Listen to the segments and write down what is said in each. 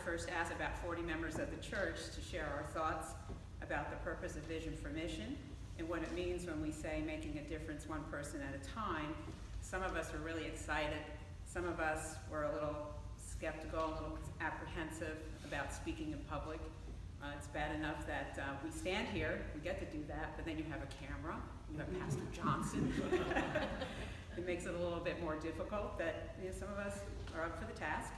first asked about 40 members of the church to share our thoughts about the purpose of Vision for Mission and what it means when we say making a difference one person at a time. Some of us were really excited. Some of us were a little skeptical, a little apprehensive about speaking in public. It's bad enough that we stand here, we get to do that, but then you have a camera, you have Pastor Johnson. It makes it a little bit more difficult, but some of us are up for the task.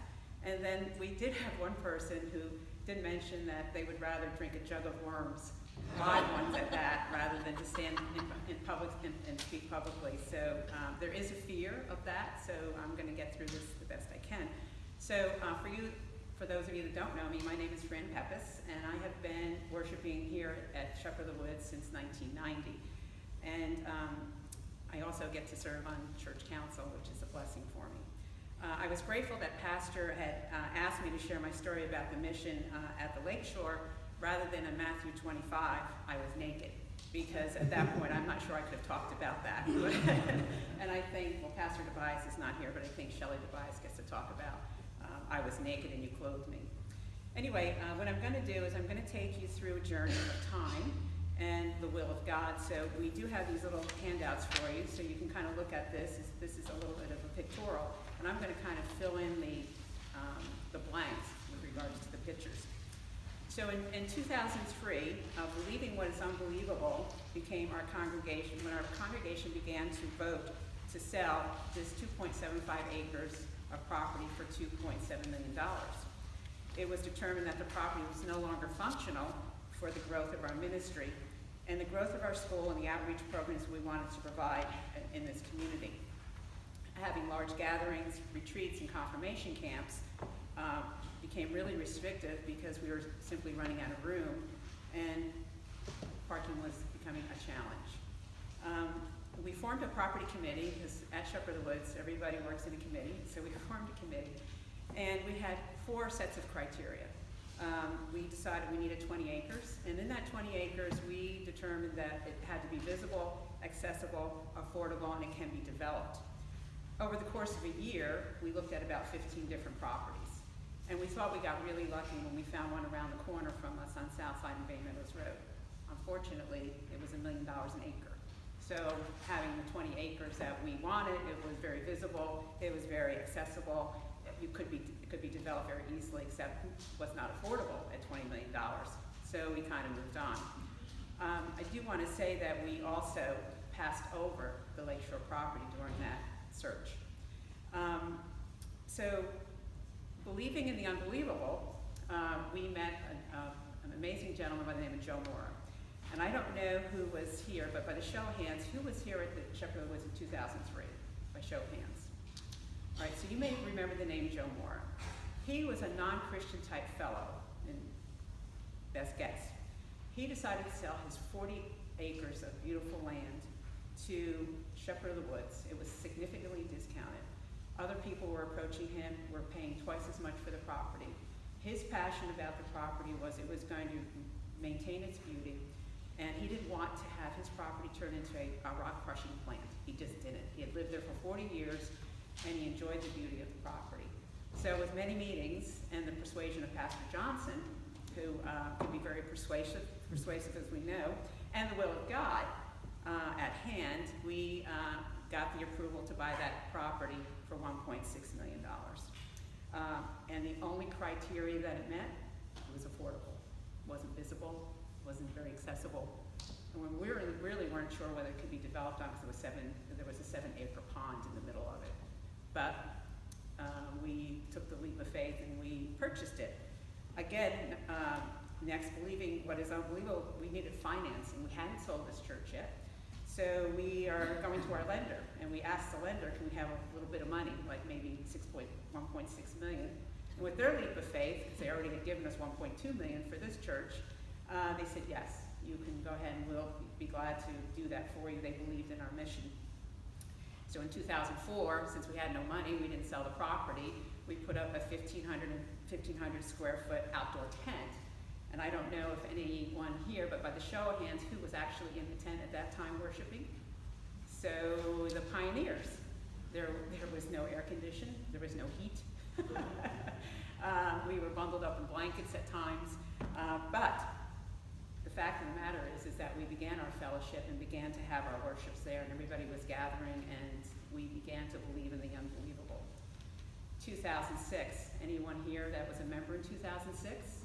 And then we did have one person who did mention that they would rather drink a jug of worms, live ones at that, rather than to stand in public and speak publicly. So there is a fear of that, so I'm going to get through this the best I can. So for those of you that don't know me, my name is Fran Pepis, and I have been worshiping here at Shepherd of the Woods since 1990. And I also get to serve on church council, which is a blessing for me. I was grateful that Pastor had asked me to share my story about the mission at the Lakeshore rather than in Matthew 25, I was naked. Because at that point, I'm not sure I could have talked about that. And I think, well, Pastor Tobias is not here, but I think Shelley Tobias gets to talk about I was naked and you clothed me. Anyway, what I'm going to do is I'm going to take you through a journey of time and the will of God. So we do have these little handouts for you, so you can kind of look at this. This is a little bit of a pictorial, and I'm going to kind of fill in the blanks with regards to the pictures. So in 2003, Believing What is Unbelievable became our congregation, when our congregation began to vote to sell this 2.75 acres of property for $2.7 million. It was determined that the property was no longer functional for the growth of our ministry and the growth of our school and the outreach programs we wanted to provide in this community. Having large gatherings, retreats, and confirmation camps became really restrictive because we were simply running out of room and parking was becoming a challenge. We formed a property committee because at Shepherd of the Woods, everybody works in a committee, so we formed a committee. And we had 4 sets of criteria. We decided we needed 20 acres, and in that 20 acres, we determined that it had to be visible, accessible, affordable, and it can be developed. Over the course of a year, we looked at about 15 different properties. And we thought we got really lucky when we found one around the corner from us on South Side and Bay Meadows Road. Unfortunately, it was $1 million an acre. So having the 20 acres that we wanted, it was very visible, it was very accessible, it could be developed very easily, except it was not affordable at $20 million. So we kind of moved on. I do want to say that we also passed over the Lakeshore property during that search. So believing in the unbelievable, we met an amazing gentleman by the name of Joe Moore. And I don't know who was here, but by the show of hands, who was here at the Shepherd of the Woods in 2003? By show of hands. All right, so you may remember the name Joe Moore. He was a non-Christian type fellow, and best guess. He decided to sell his 40 acres of beautiful land to Shepherd of the Woods. It was significantly discounted. Other people were approaching him, were paying twice as much for the property. His passion about the property was it was going to maintain its beauty, and he didn't want to have his property turned into a rock crushing plant. He just didn't. He had lived there for 40 years, and he enjoyed the beauty of the property. So with many meetings and the persuasion of Pastor Johnson, who can be very persuasive as we know, and the will of God at hand, we got the approval to buy that property for $1.6 million. And the only criteria that it met, it was affordable. It wasn't visible, wasn't very accessible. And when we really weren't sure whether it could be developed on, because there was a 7-acre pond in the middle of it. But we took the leap of faith and we purchased it. Again, next, believing what is unbelievable, we needed financing. We hadn't sold this church yet. So we are going to our lender, and we asked the lender, can we have a little bit of money, like maybe $1.6 million? And with their leap of faith, because they already had given us $1.2 million for this church, they said, yes, you can go ahead and we'll be glad to do that for you. They believed in our mission. So in 2004, since we had no money, we didn't sell the property, we put up a 1,500 square foot outdoor tent. And I don't know if anyone here, but by the show of hands, who was actually in the tent at that time worshiping? So the pioneers. There was no air conditioning, there was no heat. We were bundled up in blankets at times. But the fact of the matter is that we began our fellowship and began to have our worships there, and everybody was gathering, and we began to believe in the unbelievable. 2006, anyone here that was a member in 2006?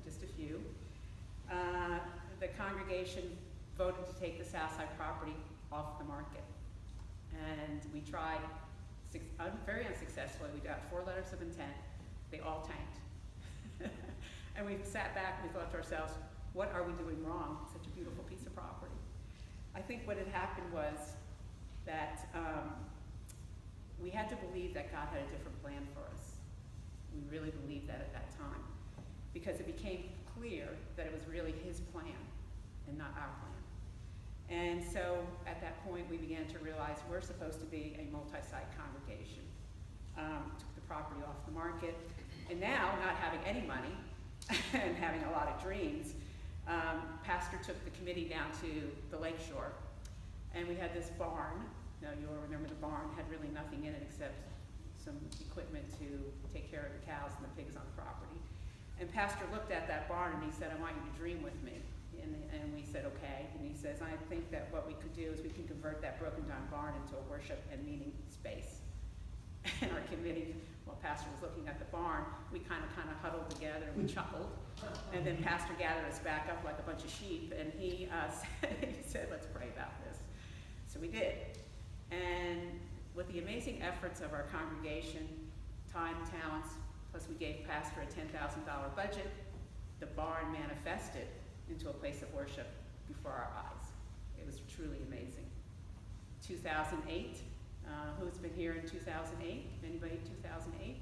Just a few. The congregation voted to take the Southside property off the market. And we tried, very unsuccessfully. We got 4 letters of intent. They all tanked. And we sat back and we thought to ourselves, what are we doing wrong? Such a beautiful piece of property. I think what had happened was that we had to believe that God had a different plan for us. We really believed that at that time, because it became clear that it was really his plan and not our plan. And so at that point we began to realize we're supposed to be a multi-site congregation. Took the property off the market, and now, not having any money and having a lot of dreams, Pastor took the committee down to the Lakeshore, and we had this barn. Now you all remember the barn had really nothing in it except some equipment to take care of the cows and the pigs on the property. And Pastor looked at that barn and he said, I want you to dream with me. And we said, okay. And he says, I think that what we could do is we can convert that broken down barn into a worship and meeting space. And our committee, while Pastor was looking at the barn, we kind of huddled together and we chuckled. And then Pastor gathered us back up like a bunch of sheep, and he said, let's pray about this. So we did. And with the amazing efforts of our congregation, time, talents, plus we gave Pastor a $10,000 budget, the barn manifested into a place of worship before our eyes. It was truly amazing. 2008, who's been here in 2008? Anybody in 2008?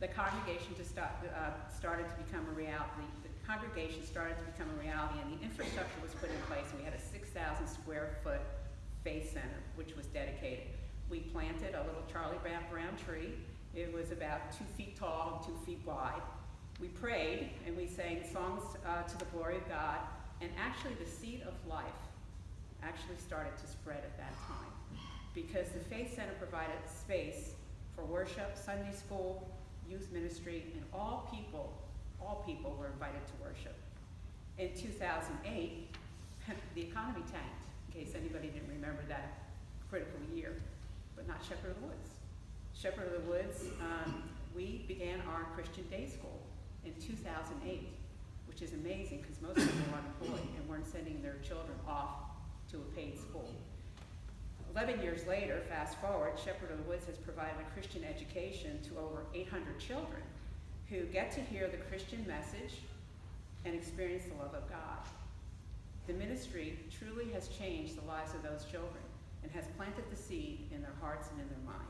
The congregation started to become a reality. The congregation started to become a reality, and the infrastructure was put in place. We had a 6,000 square foot faith center, which was dedicated. We planted a little Charlie Brown tree. It was about 2 feet tall and 2 feet wide. We prayed and we sang songs to the glory of God, and actually the seed of life actually started to spread at that time, because the Faith Center provided space for worship, Sunday school, youth ministry, and all people were invited to worship. In 2008, the economy tanked, in case anybody didn't remember that critical year, but not Shepherd of the Woods. Shepherd of the Woods, we began our Christian day school in 2008, which is amazing because most people were unemployed and weren't sending their children off to a paid school. 11 years later, fast forward, Shepherd of the Woods has provided a Christian education to over 800 children who get to hear the Christian message and experience the love of God. The ministry truly has changed the lives of those children and has planted the seed in their hearts and in their mind.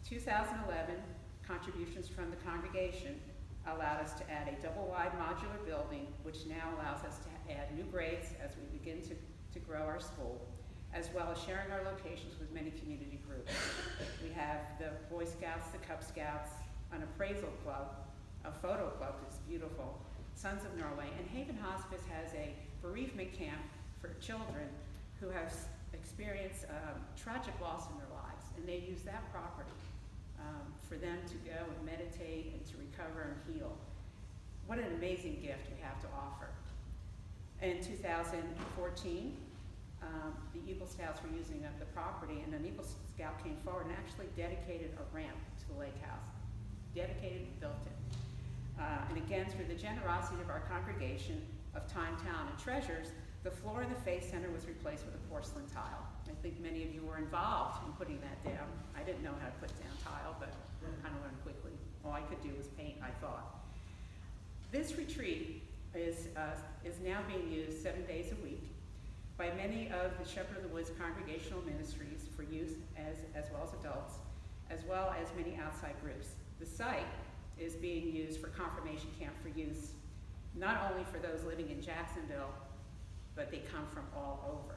2011, contributions from the congregation allowed us to add a double-wide modular building, which now allows us to add new grades as we begin to grow our school, as well as sharing our locations with many community groups. We have the Boy Scouts, the Cub Scouts, an appraisal club, a photo club that's beautiful, Sons of Norway, and Haven Hospice has a bereavement camp for children who have experienced tragic loss in their lives, and they use that property for them to go and meditate and to recover and heal. What an amazing gift we have to offer. In 2014, the Eagle Scouts were using the property, and an Eagle Scout came forward and actually dedicated a ramp to the lake house. Dedicated and built it. And again, through the generosity of our congregation of time, talent, and treasures, the floor in the Faith Center was replaced with a porcelain tile. I think many of you were involved in putting that down. I didn't know how to put down tile, but I kind of learned quickly. All I could do was paint, I thought. This retreat is now being used 7 days a week by many of the Shepherd of the Woods congregational ministries for youth as well as adults, as well as many outside groups. The site is being used for confirmation camp for youth, not only for those living in Jacksonville, but they come from all over.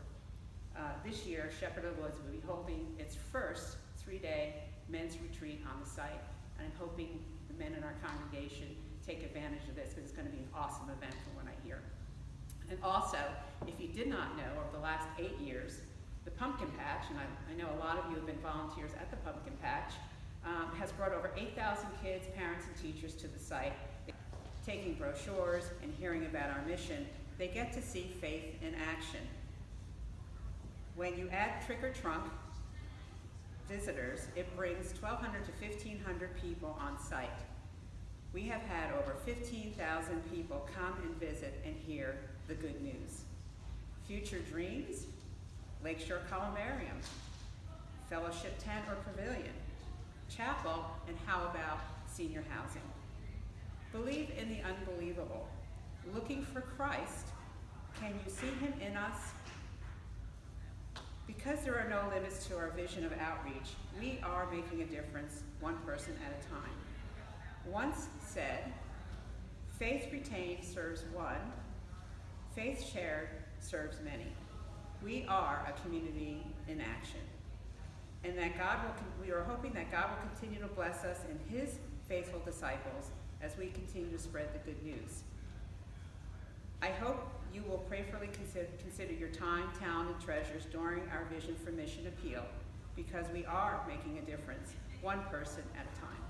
This year, Shepherd of the Woods will be holding its first 3-day men's retreat on the site, and I'm hoping the men in our congregation take advantage of this because it's going to be an awesome event from what I hear. And also, if you did not know, over the last 8 years, the Pumpkin Patch, and I know a lot of you have been volunteers at the Pumpkin Patch, has brought over 8,000 kids, parents, and teachers to the site. Taking brochures and hearing about our mission, they get to see faith in action. When you add Trick or Trunk visitors, it brings 1,200 to 1,500 people on site. We have had over 15,000 people come and visit and hear the good news. Future dreams, Lakeshore Columbarium, Fellowship Tent or Pavilion, Chapel, and how about senior housing? Believe in the unbelievable. Looking for Christ, can you see him in us? Because there are no limits to our vision of outreach, we are making a difference one person at a time. Once said, faith retained serves one, faith shared serves many. We are a community in action. And that we are hoping that God will continue to bless us and his faithful disciples as we continue to spread the good news. I hope you will prayerfully consider your time, talent, and treasures during our Vision for Mission appeal, because we are making a difference, one person at a time.